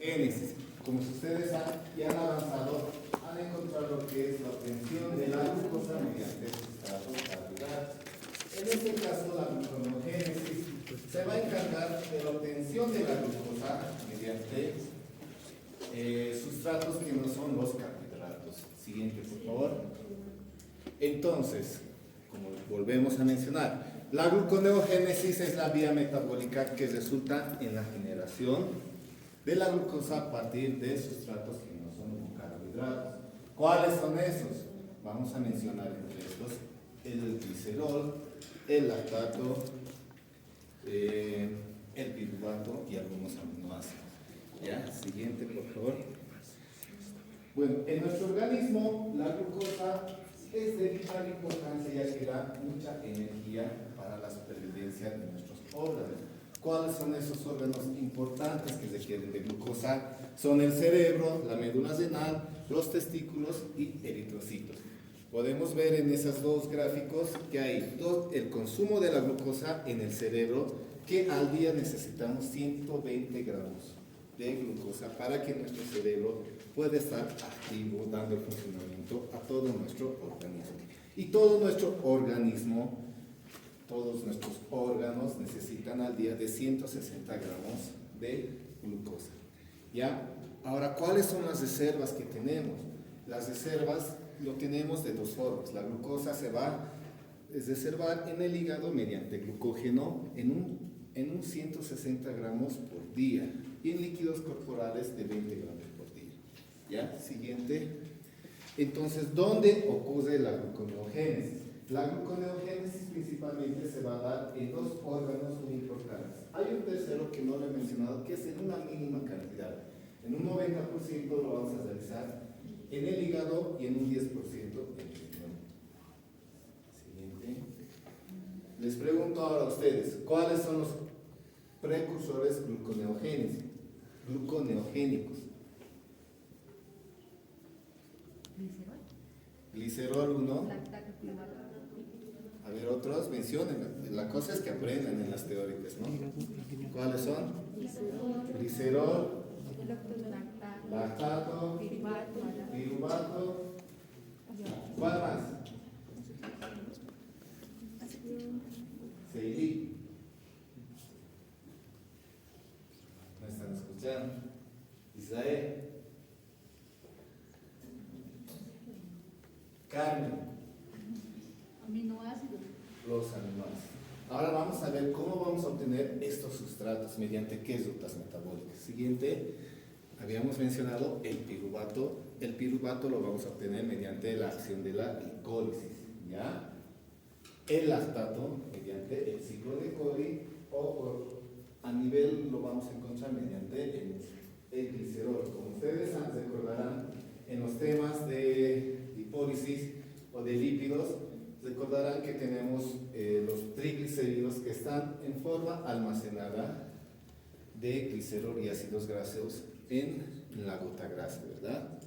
Génesis. Como ustedes ya han avanzado, han encontrado lo que es la obtención de la glucosa mediante sustratos carbohidratos. En este caso, la gluconeogénesis se va a encargar de la obtención de la glucosa mediante sustratos que no son los carbohidratos. Siguiente, por favor. Entonces, como volvemos a mencionar, la gluconeogénesis es la vía metabólica que resulta en la generación de la glucosa a partir de sustratos que no son carbohidratos. ¿Cuáles son esos? Vamos a mencionar entre estos el glicerol, el lactato, el piruvato y algunos aminoácidos. ¿Ya? Siguiente, por favor. Bueno, en nuestro organismo la glucosa es de vital importancia ya que da mucha energía para la supervivencia de nuestros órganos. ¿Cuáles son esos órganos importantes que requieren de glucosa? Son el cerebro, la médula renal, los testículos y eritrocitos. Podemos ver en esos dos gráficos que hay el consumo de la glucosa en el cerebro, que al día necesitamos 120 gramos de glucosa para que nuestro cerebro pueda estar activo, dando el funcionamiento a todo nuestro organismo. Y todo nuestro organismo, todos nuestros órganos necesitan al día de 160 gramos de glucosa. ¿Ya? Ahora, ¿cuáles son las reservas que tenemos? Las reservas lo tenemos de dos formas. La glucosa se va a reservar en el hígado mediante glucógeno en un 160 gramos por día y en líquidos corporales de 20 gramos por día. ¿Ya? Siguiente. Entonces, ¿dónde ocurre la gluconeogénesis? La gluconeogénesis principalmente se va a dar en dos órganos muy importantes. Hay un tercero que no lo he mencionado, que es en una mínima cantidad. En un 90% lo vamos a realizar en el hígado y en un 10% en el riñón. Siguiente. Les pregunto ahora a ustedes, ¿cuáles son los precursores gluconeogénicos? Glicerol 1. A ver, otros mencionen. La cosa es que aprendan en las teóricas, ¿no? ¿Cuáles son? Glicerol, lactato, piruvato. ¿Cuál más? Seilí. ¿Me están escuchando? Israel. Carmen. Aminoácidos. Los aminoácidos. Ahora vamos a ver cómo vamos a obtener estos sustratos, mediante qué rutas metabólicas. Siguiente, habíamos mencionado el piruvato. El piruvato lo vamos a obtener mediante la acción de la glicólisis, ¿ya? El lactato, mediante el ciclo de Cori, a nivel lo vamos a encontrar mediante el glicerol. Como ustedes recordarán, en los temas de lipólisis o de lípidos, recordarán que tenemos los triglicéridos que están en forma almacenada de glicerol y ácidos grasos en la gota grasa, ¿verdad?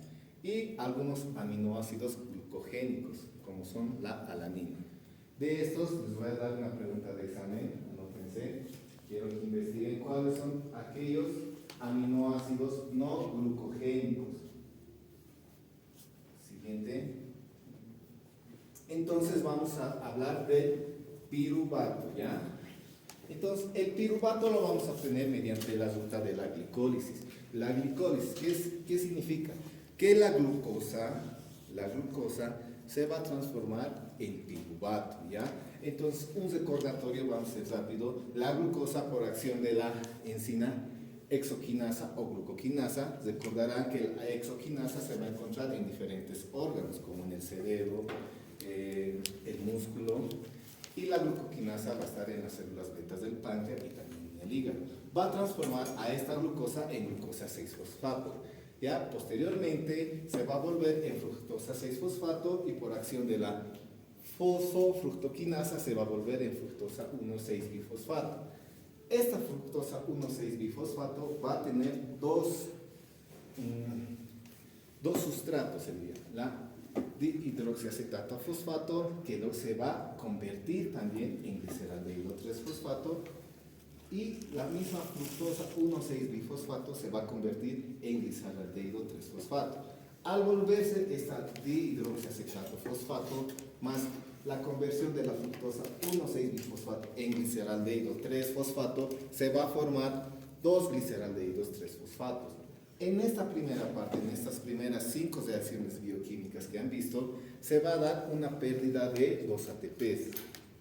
Y algunos aminoácidos glucogénicos, como son la alanina. De estos les voy a dar una pregunta de examen, anótense. Quiero que investiguen cuáles son aquellos aminoácidos no glucogénicos. Siguiente. Entonces vamos a hablar del piruvato, ¿ya? Entonces, el piruvato lo vamos a obtener mediante la ruta de la glicólisis. La glicólisis, ¿qué significa? Que la glucosa se va a transformar en piruvato, ¿ya? Entonces, un recordatorio, vamos a ser rápido. La glucosa, por acción de la enzima exoquinasa o glucoquinasa, recordarán que la exoquinasa se va a encontrar en diferentes órganos, como en el cerebro, el músculo, y la glucoquinasa va a estar en las células betas del páncreas y también en el hígado. Va a transformar a esta glucosa en glucosa 6-fosfato. ¿Ya? Posteriormente se va a volver en fructosa 6-fosfato y por acción de la fosfofructoquinasa se va a volver en fructosa 1,6-bifosfato. Esta fructosa 1,6-bifosfato va a tener dos sustratos, la dihidroxiacetato fosfato, que se va a convertir también en gliceraldehído 3-fosfato, y la misma fructosa 1,6-bifosfato se va a convertir en glicalaldehído 3-fosfato. Al volverse esta dihidroxiacetato fosfato más la conversión de la fructosa 1,6-bifosfato en glicalaldehído 3-fosfato, se va a formar 2 glicalaldehídos 3-fosfatos. En esta primera parte, en estas primeras 5 reacciones bioquímicas que han visto, se va a dar una pérdida de los ATPs.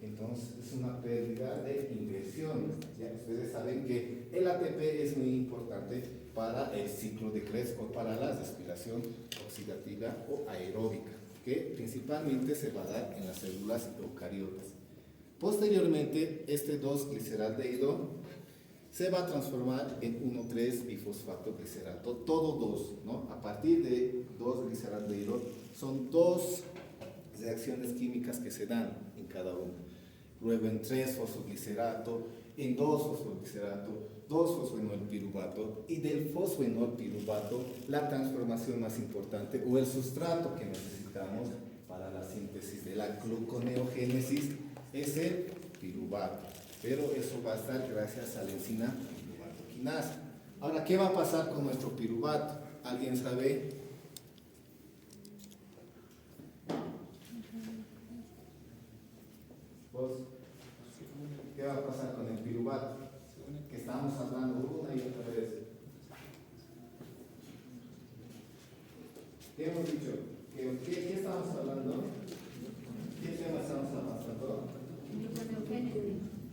Entonces, es una pérdida de inversiones. Ya ustedes saben que el ATP es muy importante para el ciclo de Krebs o para la respiración oxidativa o aeróbica, que principalmente se va a dar en las células eucariotas. Posteriormente, este 2-gliceraldehído se va a transformar en 1,3-bifosfato-glicerato, todo 2, ¿no? A partir de 2-gliceraldehído son 2 reacciones químicas que se dan en cada uno. Luego en 3-fosfoglicerato, en 2-fosfoglicerato, 2-fosfenolpiruvato, y del fosfenolpiruvato la transformación más importante o el sustrato que necesitamos para la síntesis de la gluconeogénesis es el piruvato. Pero eso va a estar gracias a la enzima piruvatoquinasa. Ahora, ¿qué va a pasar con nuestro piruvato? ¿Alguien sabe? ¿Vos? ¿Qué va a pasar con el piruvato? Que estamos hablando una y otra vez. ¿Qué hemos dicho? ¿Qué estamos hablando? ¿Qué tema estamos avanzando?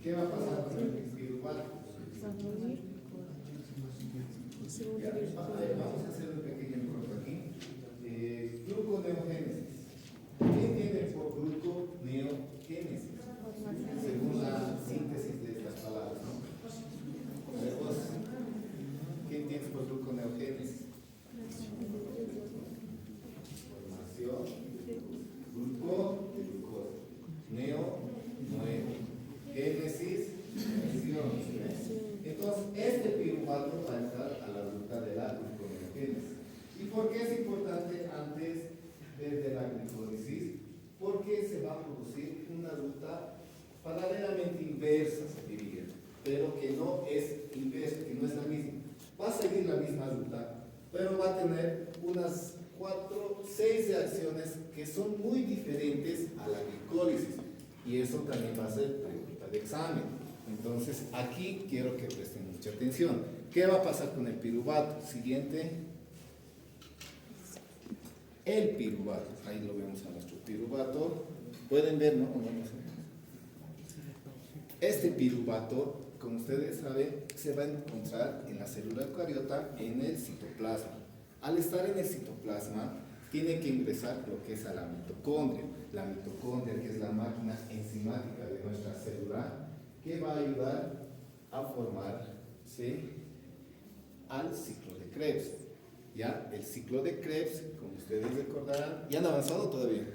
¿Qué va a pasar con el piruvato? Vamos a hacer un pequeño corto aquí. Gluconeogénesis. ¿Qué entiende por gluconeogénesis? Según la síntesis de estas palabras, ¿no? ¿Qué entiendes por gluconeogénesis? Formación, gluco, de glucosa, neo, nuevo, génesis, emisión. Entonces, este piruvato va a entrar a la ruta de la gluconeogénesis. ¿Y por qué es importante antes de la glicólisis? Porque se va a producir una ruta paralelamente inversa, se diría, pero que no es inversa, que no es la misma. Va a seguir la misma ruta, pero va a tener unas 6 reacciones que son muy diferentes a la glicólisis, y eso también va a ser pregunta de examen. Entonces, aquí quiero que presten mucha atención. ¿Qué va a pasar con el piruvato? Siguiente. El piruvato, ahí lo vemos a nuestro piruvato. Pueden ver, ¿no? Este piruvato, como ustedes saben, se va a encontrar en la célula eucariota en el citoplasma. Al estar en el citoplasma, tiene que ingresar lo que es a la mitocondria. La mitocondria, que es la máquina enzimática de nuestra célula, que va a ayudar a formarse al ciclo de Krebs. Ya, el ciclo de Krebs, como ustedes recordarán, ¿ya han avanzado todavía?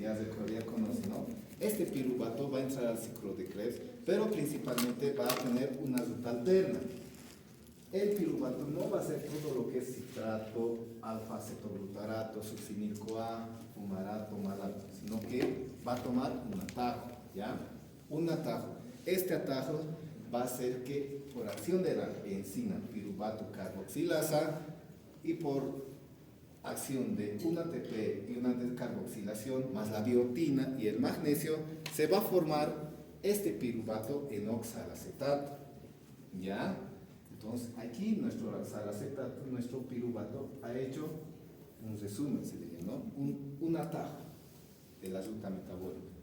Ya conocen, ¿no? Este piruvato va a entrar al ciclo de Krebs, pero principalmente va a tener una ruta alterna. El piruvato no va a ser todo lo que es citrato, alfa-cetoglutarato, succinil-CoA, fumarato, malato, sino que va a tomar un atajo, ¿ya? Un atajo. Este atajo va a hacer que, por acción de la enzima piruvato carboxilasa y por acción de un ATP y una descarboxilación, más la biotina y el magnesio, se va a formar este piruvato en oxalacetato, ¿ya? Entonces, aquí nuestro oxalacetato, nuestro piruvato, ha hecho un resumen, se diría, ¿no? Un atajo de la ruta metabólica.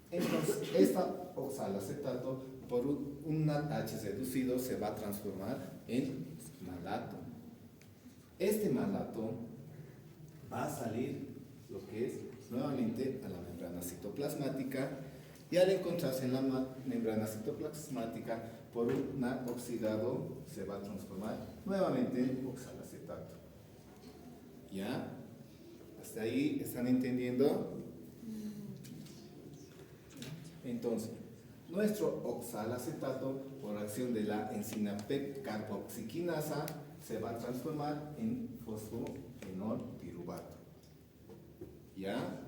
Entonces, esta oxalacetato, por un H reducido, se va a transformar en malato. Este malato va a salir lo que es nuevamente a la membrana citoplasmática, y al encontrarse en la membrana citoplasmática por un oxidado se va a transformar nuevamente en oxalacetato. ¿Ya? ¿Hasta ahí están entendiendo? Entonces, nuestro oxalacetato, por acción de la enzima PEP-carboxiquinasa, se va a transformar en fosfenolpiruvato. ¿Ya?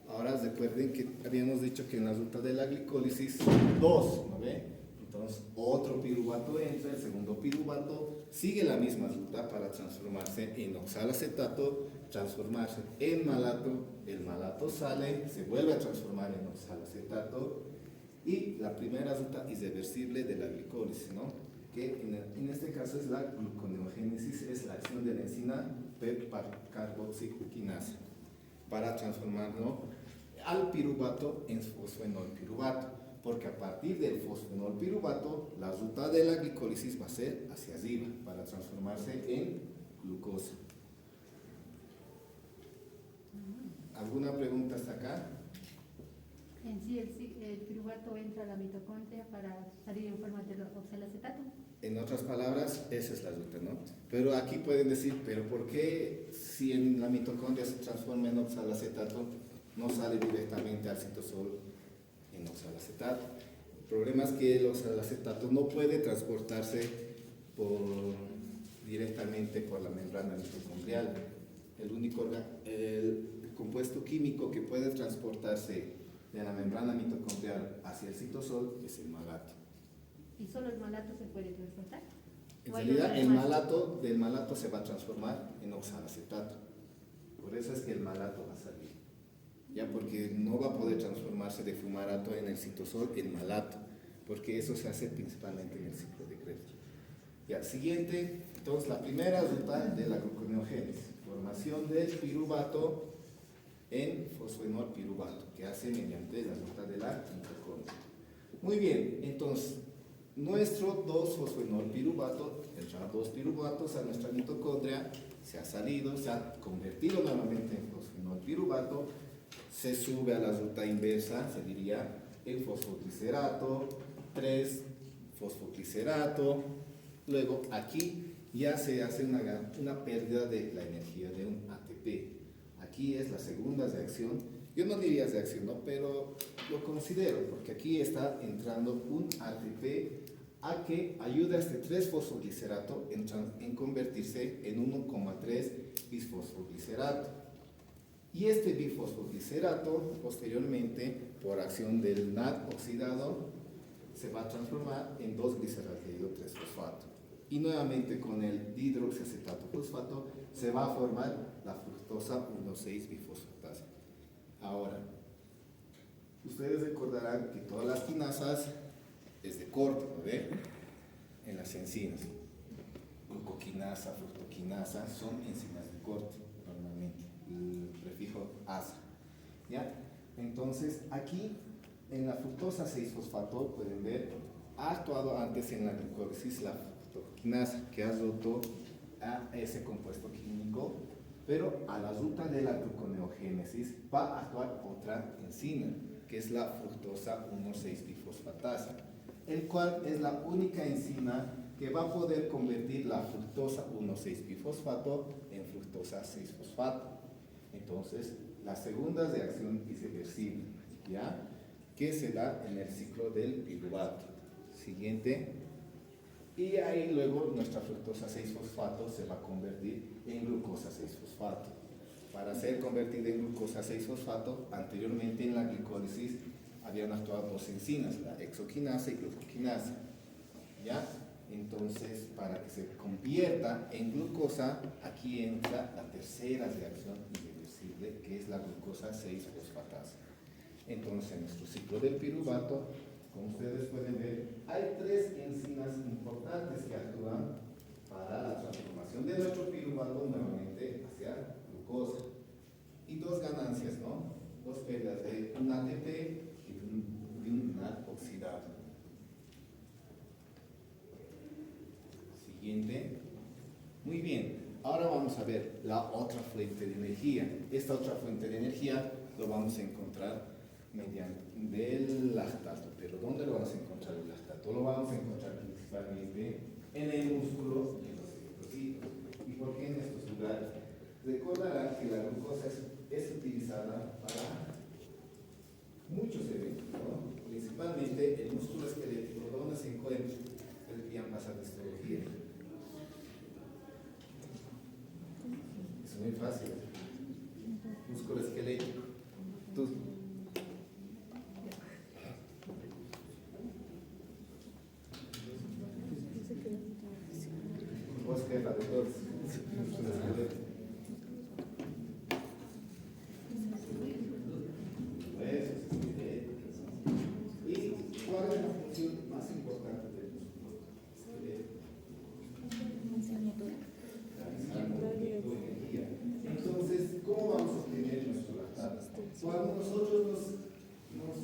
Ahora recuerden que habíamos dicho que en la ruta de la glicólisis, 2, ¿no ve? Entonces, otro piruvato entra, el segundo piruvato sigue la misma ruta para transformarse en oxalacetato, transformarse en malato, el malato sale, se vuelve a transformar en oxalacetato y la primera ruta irreversible de la glicólisis, ¿no? Que en este caso es la gluconeogénesis, es la acción de la enzima carboxiquinasa para transformarlo al piruvato en fosfenolpiruvato, porque a partir del fosfenolpiruvato la ruta de la glicólisis va a ser hacia arriba para transformarse en glucosa. ¿Alguna pregunta hasta acá? En sí, el piruvato entra a la mitocondria para salir en forma de oxalacetato. En otras palabras, esa es la ruta, ¿no? Pero aquí pueden decir, ¿pero por qué si en la mitocondria se transforma en oxalacetato no sale directamente al citosol en oxalacetato? El problema es que el oxalacetato no puede transportarse directamente por la membrana mitocondrial. El compuesto químico que puede transportarse de la membrana mitocondrial hacia el citosol es el malato. ¿Y solo el malato se puede transportar? En realidad, el malato, del malato se va a transformar en oxalacetato. Por eso es que el malato va a salir. Ya, porque no va a poder transformarse de fumarato en el citosol en malato, porque eso se hace principalmente en el ciclo de Krebs. Ya, siguiente, entonces la primera ruta de la gluconeogénesis, formación del piruvato en fosfenolpiruvato, que hace mediante la ruta de la mitocondria. Muy bien, entonces, nuestro 2-fosfenolpiruvato, el 2-piruvatos a nuestra mitocondria, se ha salido, se ha convertido nuevamente en fosfenolpiruvato, se sube a la ruta inversa, se diría en fosfoglicerato, 3-fosfoglicerato, luego aquí ya se hace una pérdida de la energía de un ATP. Aquí es la segunda reacción, yo no diría reacción, ¿no? Pero lo considero, porque aquí está entrando un ATP a que ayuda a este 3-fosfoglicerato en convertirse en 1,3 bisfosfoglicerato. Y este bifosfoglicerato, posteriormente, por acción del NAD oxidado, se va a transformar en 2-gliceraldehído-3-fosfato. Y nuevamente con el dihidroxiacetato fosfato se va a formar la fructosa 1,6-bifosfatasa. Ahora, ustedes recordarán que todas las quinasas es de corte, ¿no ve? En las enzimas. Glucoquinasa, fructoquinasa son enzimas de corte, normalmente. El prefijo asa. ¿Ya? Entonces, aquí en la fructosa 6-fosfato, pueden ver, ha actuado antes en la glucólisis la fructoquinasa, que ha roto a ese compuesto químico, pero a la ruta de la gluconeogénesis va a actuar otra enzima, que es la fructosa 1,6-bifosfatasa, el cual es la única enzima que va a poder convertir la fructosa 1,6-bifosfato en fructosa 6-fosfato. Entonces, la segunda reacción irreversible, ¿ya? Que se da en el ciclo del piruvato. Siguiente. Y ahí luego nuestra fructosa 6-fosfato se va a convertir en glucosa 6-fosfato. Para ser convertida en glucosa 6-fosfato, anteriormente en la glicólisis habían actuado dos enzimas, la hexoquinasa y glucoquinasa. ¿Ya? Entonces, para que se convierta en glucosa, aquí entra la tercera reacción irreversible, que es la glucosa 6-fosfatasa. Entonces, en nuestro ciclo del piruvato, como ustedes pueden ver, hay tres enzimas importantes que actúan para la transformación de nuestro piruvato nuevamente hacia glucosa. Y dos ganancias, ¿no? Dos pérdidas de un ATP y de un NAD oxidado. Siguiente. Muy bien. Ahora vamos a ver la otra fuente de energía. Esta otra fuente de energía lo vamos a encontrar mediante del lactato. Pero ¿dónde lo vamos a encontrar el lactato? Lo vamos a encontrar principalmente en el músculo y en los eritrocitos. ¿Y por qué en estos lugares? Recordarán que la glucosa es utilizada para muchos eventos, ¿no? Principalmente el músculo esquelético, donde se encuentra. Ustedes veían pasar de histología. Es muy fácil. Músculo esquelético. jefa de todos. ¿Y cuál es la función más importante del músculo? Entonces, ¿cómo vamos a obtener nuestro lactato? Cuando nosotros nos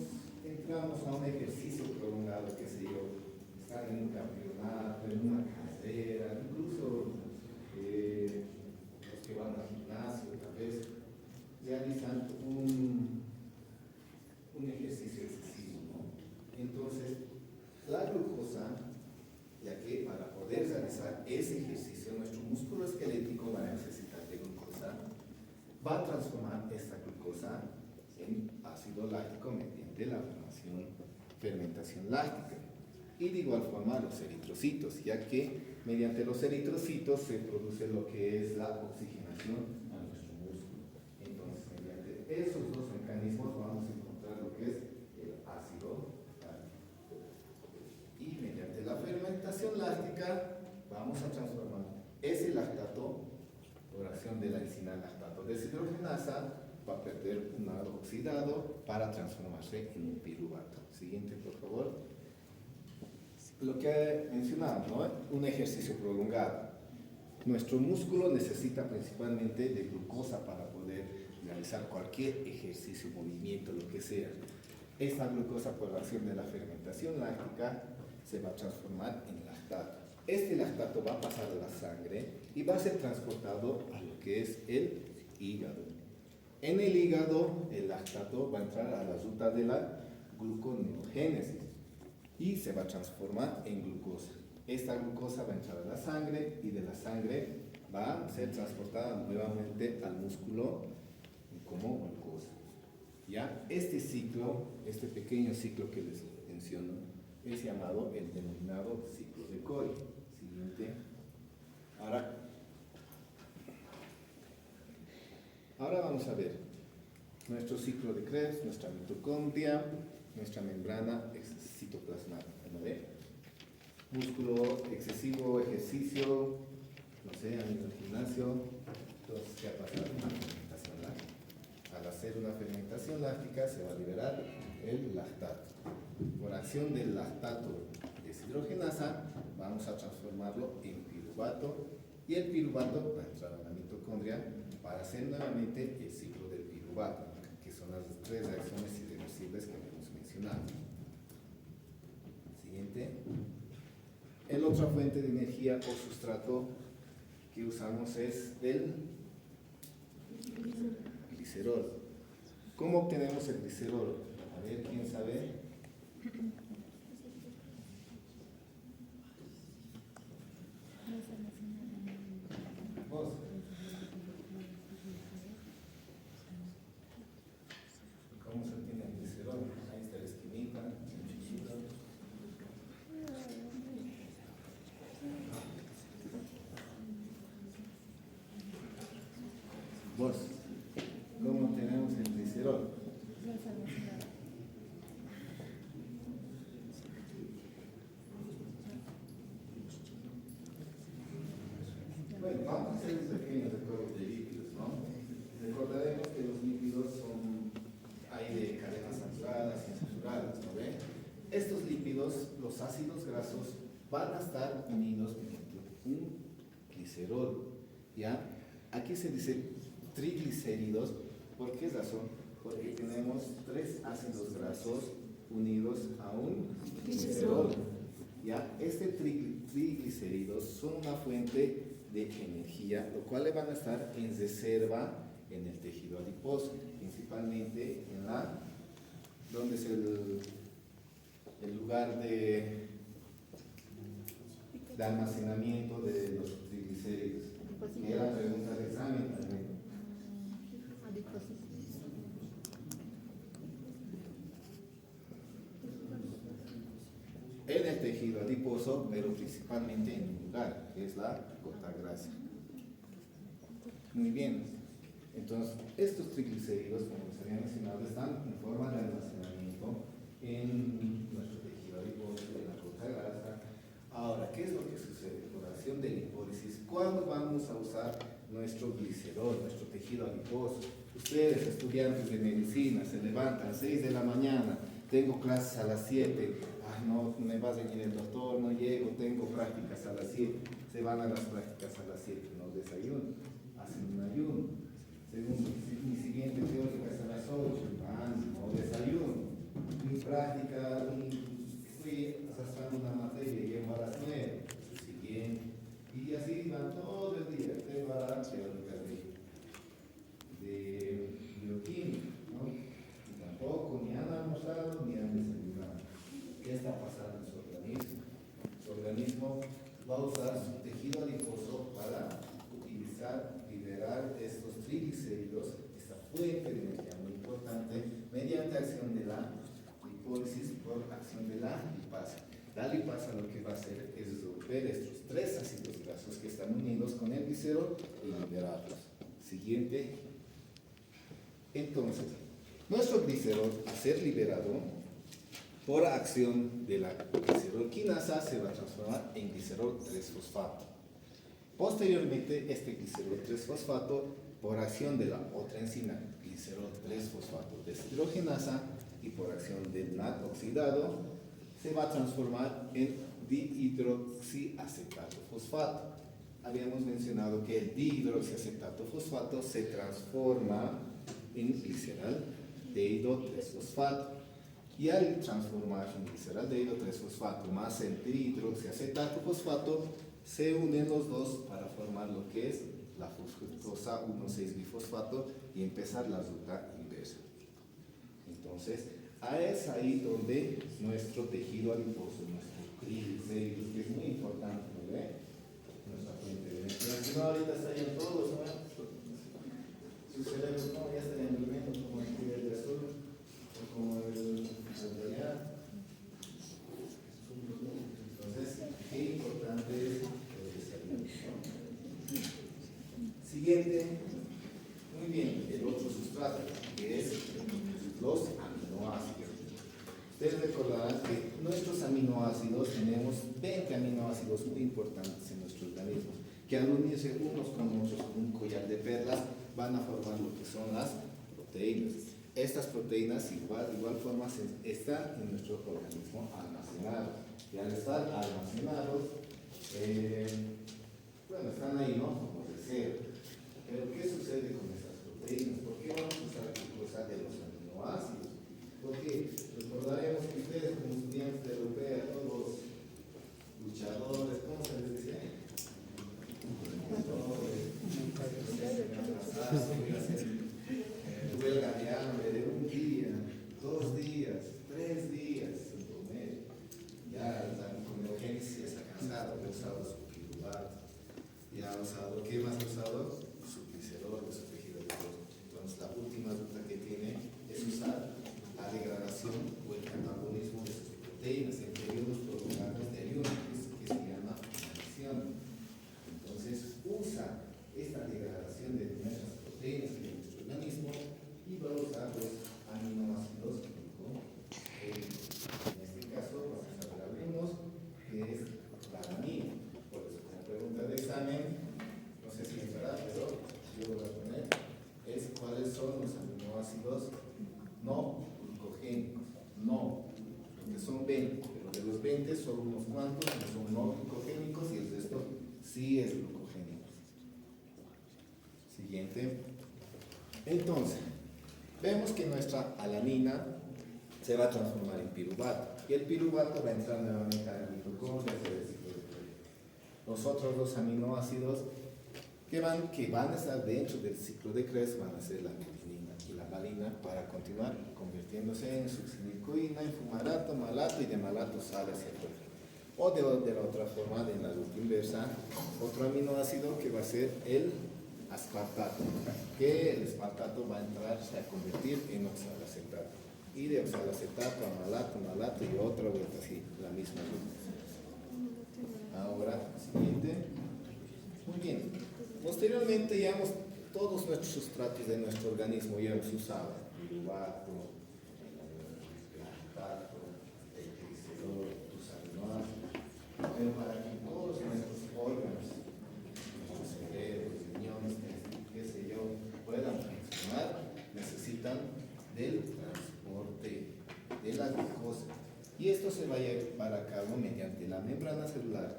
entramos a un ejercicio prolongado, qué sé yo, estar en un campeonato, en una carrera, incluso los que van al gimnasio, tal vez, realizan un ejercicio excesivo, ¿no? Entonces, la glucosa, ya que para poder realizar ese ejercicio, nuestro músculo esquelético va a necesitar de glucosa, va a transformar esta glucosa en ácido láctico mediante la fermentación láctica. Y de igual forma los eritrocitos, ya que mediante los eritrocitos se produce lo que es la oxigenación a nuestro músculo. Entonces, mediante esos dos mecanismos vamos a encontrar lo que es el ácido láctico. Y mediante la fermentación láctica vamos a transformar ese lactato, por acción de la enzima lactato deshidrogenasa, va a perder un lado oxidado para transformarse en un piruvato. Siguiente, por favor. Lo que mencionaba, ¿no? Un ejercicio prolongado. Nuestro músculo necesita principalmente de glucosa para poder realizar cualquier ejercicio, movimiento, lo que sea. Esta glucosa, por la acción de la fermentación láctica, se va a transformar en lactato. Este lactato va a pasar a la sangre y va a ser transportado a lo que es el hígado. En el hígado, el lactato va a entrar a la ruta de la gluconeogénesis y se va a transformar en glucosa. Esta glucosa va a entrar a la sangre y de la sangre va a ser transportada nuevamente al músculo como glucosa. ¿Ya? Este ciclo, este pequeño ciclo que les menciono, es llamado el denominado ciclo de Cori. Siguiente. Ahora vamos a ver nuestro ciclo de Krebs, nuestra mitocondria, nuestra membrana citoplasmática. ¿No ve? Músculo excesivo, ejercicio, no sé, han ido al gimnasio. Entonces, ¿qué ha pasado? Una fermentación láctica. Al hacer una fermentación láctica se va a liberar el lactato. Por acción del lactato deshidrogenasa vamos a transformarlo en piruvato y el piruvato va a entrar a la mitocondria para hacer nuevamente el ciclo del piruvato, que son las tres reacciones irreversibles que hemos mencionado. Siguiente. La otra fuente de energía o sustrato que usamos es el glicerol. ¿Cómo obtenemos el glicerol? A ver, ¿quién sabe? ¿Vos? ¿Cómo se obtiene el glicerol? Ahí está la esquinita, el chiquito. ¿Vos? ¿Cómo obtenemos el glicerol? Bueno, vamos a hacer un pequeño recuerdo de lípidos, ¿no? Recordaremos que los lípidos hay de cadenas saturadas y insaturadas, ¿no ven? Estos lípidos, los ácidos grasos, van a estar unidos mediante un glicerol, ¿ya? Aquí se dice triglicéridos, ¿por qué razón? Porque tenemos tres ácidos grasos unidos a un glicerol, ¿ya? Este triglicéridos son una fuente de energía, lo cual le van a estar en reserva en el tejido adiposo, principalmente en donde es el lugar de almacenamiento de los triglicéridos. Y la pregunta de examen también. En el tejido adiposo, pero principalmente en un lugar, que es la gota grasa. Muy bien. Entonces, estos triglicéridos, como se había mencionado, están en forma de almacenamiento en nuestro tejido adiposo, en la gota grasa. Ahora, ¿qué es lo que sucede? Por acción de lipólisis, ¿cuándo vamos a usar nuestro glicerol, nuestro tejido adiposo? Ustedes, estudiantes de medicina, se levantan a 6 de la mañana, tengo clases a las 7, ay no, me va a venir el doctor, no llego, tengo prácticas a las 7, se van a las prácticas a las 7, no desayunan, hacen un ayuno. Segundo, mi siguiente teórica es a las 8, no desayuno. Mi práctica, fui arrastrando una materia y llego a las 9, siguiente. Y así van todo el día, tengo a la teórica de bioquímica, ¿no? Y tampoco ni han almorzado ni han desayunado. ¿Qué está pasando en su organismo? Su organismo va a usar su tejido adiposo para liberar estos triglicéridos, esta fuente de energía muy importante, mediante acción de la lipólisis por acción de la lipasa. La lipasa lo que va a hacer es romper estos 3 ácidos grasos que están unidos con el glicerol y liberarlos. Siguiente. Entonces, nuestro glicerol, a ser liberado por acción de la glicerol quinasa, se va a transformar en glicerol 3-fosfato. Posteriormente, este glicerol 3-fosfato, por acción de la otra enzima, glicerol 3-fosfato deshidrogenasa, y por acción del NAD oxidado, se va a transformar en dihidroxiacetato fosfato. Habíamos mencionado que el dihidroxiacetato fosfato se transforma en gliceraldehído 3-fosfato. Y al transformarse en gliceraldehído 3-fosfato más el dihidroxiacetato fosfato, se unen los dos para formar lo que es la fosfatosa 1,6-bifosfato y empezar la ruta inversa. Entonces, es ahí donde nuestro tejido adiposo, nuestro triglicéridos, que es muy importante, ¿no ve? Nuestra fuente de energía. Si no, ahorita estarían todos, ¿no? Sus cerebros no, ya estarían durmiendo como el tigre de azul, o como el de allá. Entonces, qué importante es el desayuno, ¿no? Siguiente, muy bien, el otro sustrato, que es los aminoácidos. Ustedes recordarán que nuestros aminoácidos, tenemos 20 aminoácidos muy importantes en nuestro organismo, que al unirse unos con otros con un collar de perlas, van a formar lo que son las proteínas. Estas proteínas, igual forma, están en nuestro organismo almacenadas. Y al estar almacenados, bueno, están ahí, ¿no? Como deseo. Pero, ¿qué sucede con estas proteínas? ¿Por qué vamos a usar cosa de los aminoácidos? Porque recordaremos que ustedes, como estudiantes de europea, todos luchadores, ¿cómo se les dice? Huelga de hambre de un día, 2 días, 3 días sin comer. Ya la gluconeogénesis está cansado, ha usado su piruvato, ya ha usado, ¿qué más ha usado? Su glicerol, su tejido adiposo. Entonces la última ruta que tiene es usar la degradación o el catabolismo de sus proteínas en periodos prolongados de ayuno, que se llama inanición. Entonces usa esta degradación de nuestras proteínas en nuestro organismo y va a usar los aminoácidos glucogénicos. En este caso vamos a ver algunos, que es la alanina. Por eso, como pregunta de examen, no sé si estará, pero yo lo voy a poner, es cuáles son los aminoácidos no glucogénicos. No, porque son 20, pero de los 20 solo unos cuantos son no glucogénicos y el resto sí es glucogénico. Siguiente. Entonces, vemos que nuestra alanina se va a transformar en piruvato y el piruvato va a entrar nuevamente a la mitocondria. Los otros dos aminoácidos que van a estar dentro del ciclo de Krebs van a ser la metionina y la valina para continuar convirtiéndose en succinilcoína, en fumarato, malato y de malato sale hacia afuera. O de la otra forma, en la ruta inversa, otro aminoácido que va a ser el aspartato, que el aspartato va a entrar a convertir en oxalacetato. Y de oxalacetato a malato, malato y otra vuelta así, la misma ruta. Ahora, siguiente. Muy bien. Posteriormente ya todos nuestros sustratos de nuestro organismo ya hemos usado. Piruvato, lactato, el glicerol, tus aminoácidos. pero para que todos nuestros órganos, nuestros cerebros, riñones, qué sé yo, puedan funcionar, necesitan del transporte de la glucosa. Y esto se va a llevar a cabo mediante la membrana celular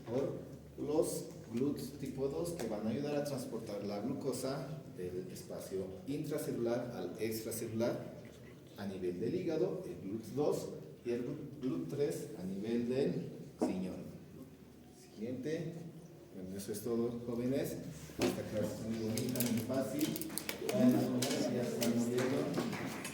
por los GLUTs tipo 2 que van a ayudar a transportar la glucosa del espacio intracelular al extracelular a nivel del hígado, el GLUT2 y el GLUT3 a nivel del riñón. Siguiente. Bueno, eso es todo, jóvenes. Esta clase es muy bonita, muy fácil. Ya están muriendo.